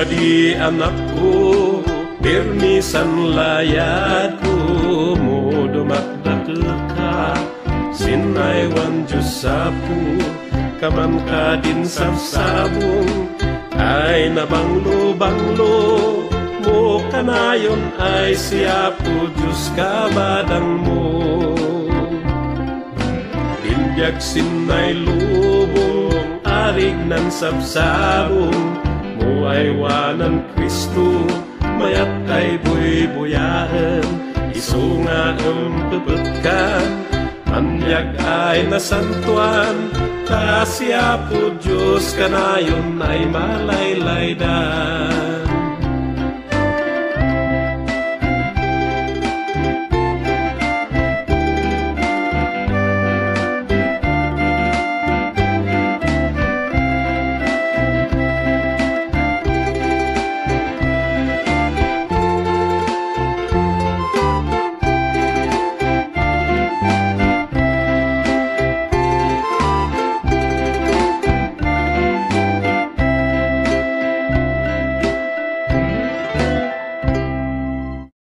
di anak ko, pirmisan layad ko, mo dumakdakil ka, sinaywan Diyos sapu, kaman ka din sabsabong, ay nabanglo-banglo, mo kanayon ay siya po Diyos kabadang mo. Dindyag sinay lubong, arig ng sabsabong, mo ay wanan Kristo, mayat ay buy-buyahan, isunga ang pepetkan, anyag ay nasantuan, ta siya po Diyos kanayon ay malaylaydan.